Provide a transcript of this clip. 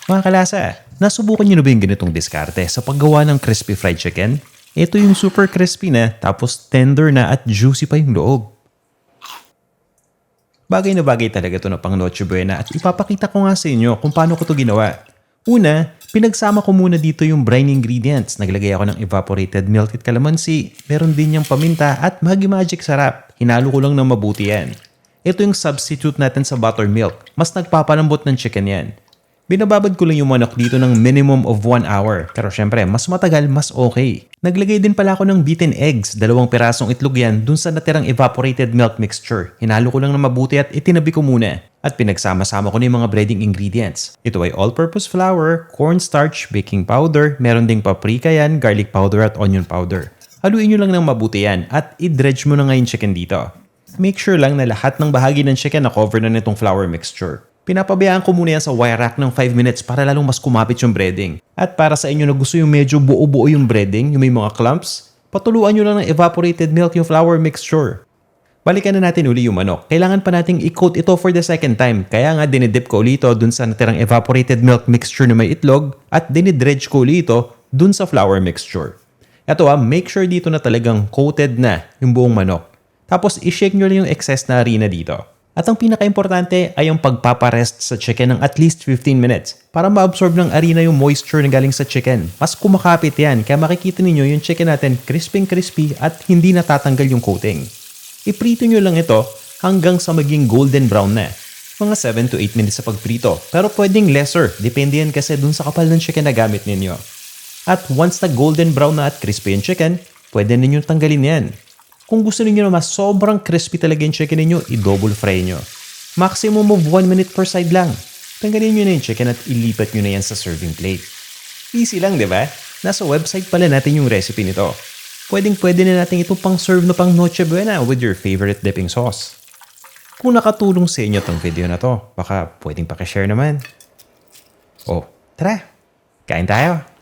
Mga kalasa, nasubukan niyo na ba yung ganitong diskarte sa paggawa ng crispy fried chicken? Ito yung super crispy na tapos tender na at juicy pa yung loob. Bagay na bagay talaga ito na pang Noche Buena at ipapakita ko nga sa inyo kung paano ko ito ginawa. Una, pinagsama ko muna dito yung brine ingredients. Naglagay ako ng evaporated milk at calamansi. Meron din yung paminta at Magic Sarap. Hinalo ko lang ng mabuti yan. Ito yung substitute natin sa buttermilk. Mas nagpapalambot ng chicken yan. Binababad ko lang yung manok dito ng minimum of 1 hour. Pero syempre, mas matagal, mas okay. Naglagay din pala ako ng beaten eggs. 2 pirasong itlog yan dun sa natirang evaporated milk mixture. Hinalo ko lang na mabuti at itinabi ko muna. At pinagsama-sama ko na yung mga breading ingredients. Ito ay all-purpose flour, cornstarch, baking powder, meron ding paprika yan, garlic powder at onion powder. Haluin nyo lang ng mabuti yan at i-dredge mo na nga yung chicken dito. Make sure lang na lahat ng bahagi ng chicken na cover na nitong flour mixture. Pinapabayaan ko muna yan sa wire rack ng 5 minutes para lalong mas kumapit yung breading. At para sa inyo na gusto yung medyo buo-buo yung breading, yung may mga clumps, patuluan nyo lang ng evaporated milk yung flour mixture. Balikan na natin uli yung manok. Kailangan pa nating i-coat ito for the second time. Kaya nga dinidip ko ulit ito dun sa natirang evaporated milk mixture na may itlog at dinidredge ko ulit ito dun sa flour mixture. Ito make sure dito na talagang coated na yung buong manok. Tapos i-shake nyo lang yung excess na harina dito. At ang pinaka-importante ay yung pagpaparest sa chicken ng at least 15 minutes para ma-absorb ng harina yung moisture na galing sa chicken. Mas kumakapit yan kaya makikita ninyo yung chicken natin crispy at hindi natatanggal yung coating. Iprito nyo lang ito hanggang sa maging golden brown na. Mga 7 to 8 minutes sa pagprito. Pero pwedeng lesser, depende yan kasi dun sa kapal ng chicken na gamit ninyo. At once na golden brown na at crispy yung chicken, pwede ninyong tanggalin yan. Kung gusto niyo na mas sobrang crispy talaga yung chicken niyo, i-double fry nyo. Maximum of 1 minute per side lang. Tanggalin nyo na yung chicken at ilipat nyo na yan sa serving plate. Easy lang, di ba? Nasa website pala natin yung recipe nito. Pwede na natin ito pang serve na pang Noche Buena with your favorite dipping sauce. Kung nakatulong sa inyo tong video na to, baka pwedeng pakishare naman. Oh, tara! Kain tayo!